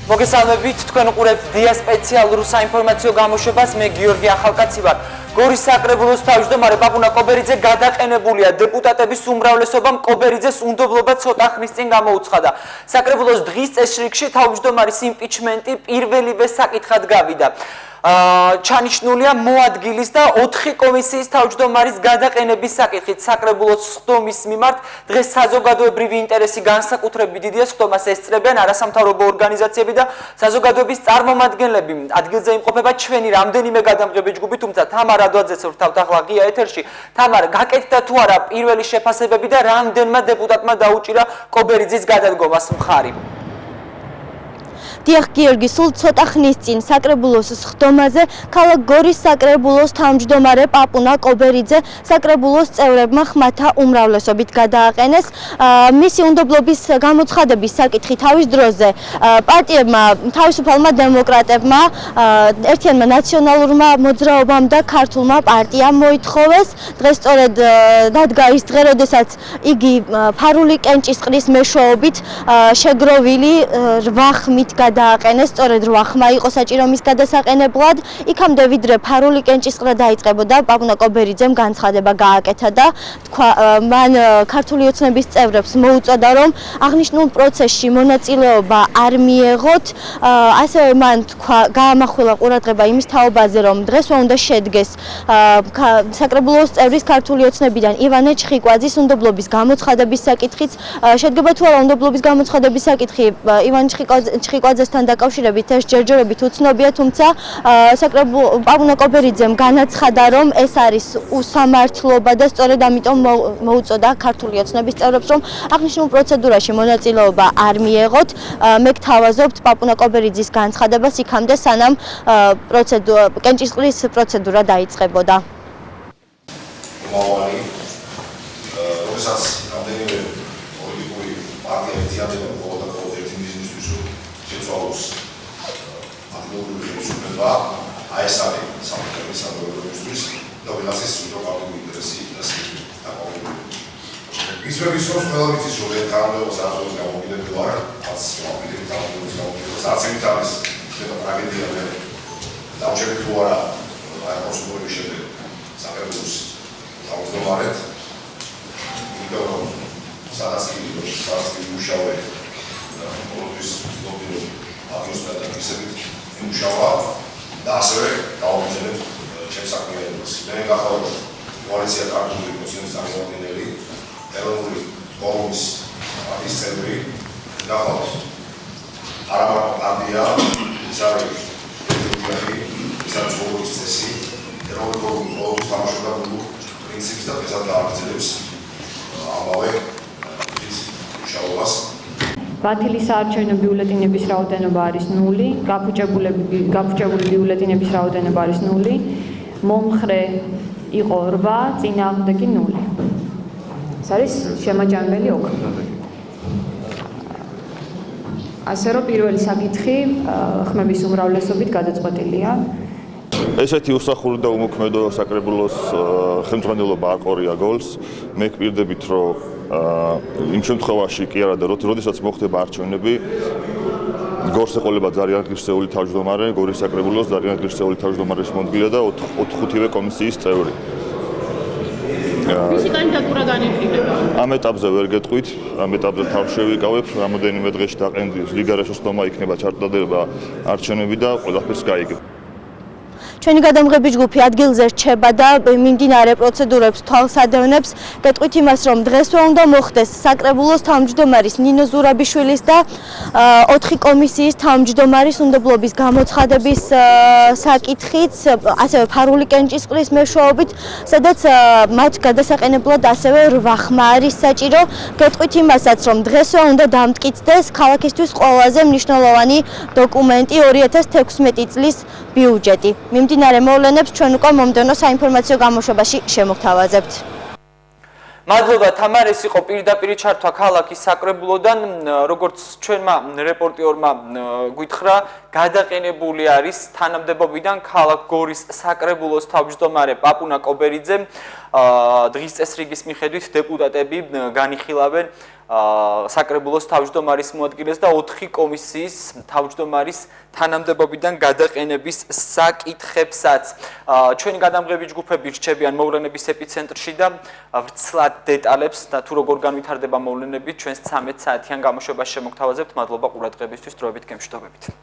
მოგესალმებით, თქვენ უყურებთ დია სპეციალურ საინფორმაციო გამოშვებას, მე გიორგი ახალკაცი ვარ. გორის საკრებულოს თავმჯდომარე პაპუნა კობერიძე გადაყენებულია. დეპუტატების უმრავლესობამ კობერიძეს უნდობლობა ცოტა ხნის წინ გამოუცხადა. საკრებულოს დღის წესრიგში თავმჯდომარის იმპიჩმენტი პირველივე საკითხად გავიდა. ჩანიშნულია მოადგილის და 4 კომისიის თავმჯდომარის გადაყენების საკითხით. საკრებულოს სხდომის მიმართ დღეს საზოგადოებრივი ინტერესი განსაკუთრებით დიდია. სხდომას ესწრებიან არასამთავრობო ორგანიზაციები და საზოგადოების წარმომადგენლები. ადგილზე იმყოფება ჩვენი რამდენიმე გადამღები ჯგუფი, თუმცა თამარ ადვაძეც ვრთავთ ახლა ღია ეთერში. თამარ, გაკეთდა თუ არა პირველი შეფასებები და რამდენმა დეპუტატმა დაუჭირა კობერიძის გადადგომას მხარი? დიახ გიორგი, სულ ცოტა ხნის წინ საკრებულოს სხდომაზე ქალაქ გორის საკრებულოს თავმჯდომარე პაპუნა კობერიძე საკრებულოს წევრებმა ხმათა უმრავლესობით გადააყენეს. მისი უნდობლობის გამოცხადების საკითხი თავის დროზე პარტიებმა, თავისუფალმა დემოკრატებმა, ერთიანმა ნაციონალურმა მოძრაობამ და ქართულმა პარტიამ მოითხოვეს. დღეს სწორედ დადგა ის დღე, როდესაც იგი ფარული კენჭისყრის მეშვეობით შეგროვილი 8 ხმით დააყენეს, სწორედ 8 ხმა იყო საჭირო მის გადასაყენებლად. იქამდე ვიდრე ფარული კენჭისყრა დაიწყებოდა, პაპუნა კობერიძემ განცხადება გააკეთა და თქვა, მან ქართული ოცნების წევრებს მოუწოდა, რომ აღნიშნულ პროცესში მონაწილეობა არ მიეღოთ. ასევე მან თქვა, გაამახვილა ყურადღება იმის თაობაზე, რომ დღესვე უნდა შედგეს საკრებულოს წევრის ქართული ოცნებიდან ივანე ჩხიკვაძის უნდობლობის გამოცხადების საკითხიც. შედგება თუ არა უნდობლობის გამოცხადების საკითხი ივანე ჩხიკვაძე დაკავშირებით ეს ჯერჯერობით უცნობია, თუმცა პაპუნა კობერიძემ განაცხადა, რომ ეს არის უსამართლობა და სწორედ ამიტომ მოუწოდა ქართული ოცნების წევრებს, რომ აღნიშნულ პროცედურაში მონაწილეობა არ მიეღოთ. მე გთავაზობთ პაპუნა კობერიძის განცხადებას იქამდე, სანამ კენჭისყრის პროცედურა დაიწყებოდა. ეს არის სამხედრო საზოგადოებისთვის და ვილაცის სიტუაციის ინტერესი და საკითხი. ისევ ყველა ვიცის, რომ ეს თანამდებობის აზრს გამოგიდებულ არ არის, გამოგიდებულ თანამდებობის გამოგიდებულს აცივით არის ხდება ტრაგედია და დაუჭერეთ თუ არა აი პროცედურების შედეგი საკრებულოს თავმჯდომარედ, იმიტომ რომ სადაც კი მუშაობ ყოველთვის ვფიქრობ ატმოსფერა და ისევით მუშაობა და ასევე დავამჯერებ ჩემს საქმიანობას. მე გახავთ კოალიცია ქართული ოცნების წარმომადგენელი, ეროვნული ფორუმის პარტიის წევრი, გახავთ არამარტო პარტია, ის არის ის არის ფორუმის წესი, ეროვნული ფორუმი ყოველთვის თამაშობდა პრინციპს და ფესად გააგრძელებს ამავე მუშაობას. ბათილის საარჩევნო ბიულეტენების რაოდენობა არის 0, გაფუჭებული ბიულეტენების რაოდენობა არის 0, მომხრე იყო 8, წინააღმდეგი 0. ეს არის შემაჯამებელი ოქრო. ასე რომ პირველი საკითხი ხმების უმრავლესობით გადაწყვეტილია. ესეთი უსახური და უმოქმედო საკრებულოს ხელმძღვანელობა აყორია გოლს. მე გვპირდებით, რომ იმ შემთხვევაში კი არა და როდესაც მოხდება არჩევნები, გორს ეყოლება ძალიან ღირსეული თავმჯდომარე, გორის საკრებულოს ძალიან ღირსეული თავმჯდომარის მოადგილე და 4-5 კომისიის წევრი. მისი კანდიდატურა განიხილება. ამ ეტაპზე ვერ გეტყვით, ამ ეტაპზე თავს შევიკავებ, რამოდენიმე დღეში დაყენდის ლიგარეშო სხდომა იქნება ჩატარდება არჩევნები და ყველაფერს გაიგებ. ჩვენი გადამღები ჯგუფი ადგილზე რჩება და მიმდინარე პროცედურებს თვალს ადევნებს. გეტყვით იმას, რომ დღესვე უნდა მოხდეს საკრებულოს თავმჯდომარის ნინო ზურაბიშვილის და 4 კომისიის თავმჯდომარის უნდობლობის გამოცხადების საკითხიც, ასევე ფარული კენჭისყრის მეშვეობით, სადაც მათ გადასაყენებლად ასევე 8 ხმა არის საჭირო. გეტყვით იმასაც, რომ დღესვე უნდა დამტკიცდეს ქალაქისთვის ყველაზე მნიშვნელოვანი დოკუმენტი 2016 წლის ბიუჯეტი. მიმდინარე მოვლენებს ჩვენ უკვე მომდევნო საინფორმაციო გამოშვებაში შემოგთავაზებთ. მადლობა თამარ, ეს იყო პირდაპირ ჩართვა ქალაქის საკრებულოდან, როგორც ჩვენმა რეპორტიორმა გვითხრა, გადაყენებული არის თანამდებობიდან ქალაქ გორის საკრებულოს თავმჯდომარე პაპუნა კობერიძე. დღის წესრიგის მიხედვით დეპუტატები განიხილავენ საკრებულოს თავმჯდომარის მოადგილეს და 4 კომისიის თავმჯდომარის თანამდებობიდან გადაყენების საკითხებსაც. ჩვენი გადამღები ჯგუფები რჩებიან მოვლენების ეპიცენტრში და ვრცლად დეტალებს და თუ როგორ განვითარდება მოვლენები ჩვენს 13 საათიან გამოშვებაში შემოგთავაზებთ. მადლობა ყურადღებისთვის, დროებით გემშვიდობებით.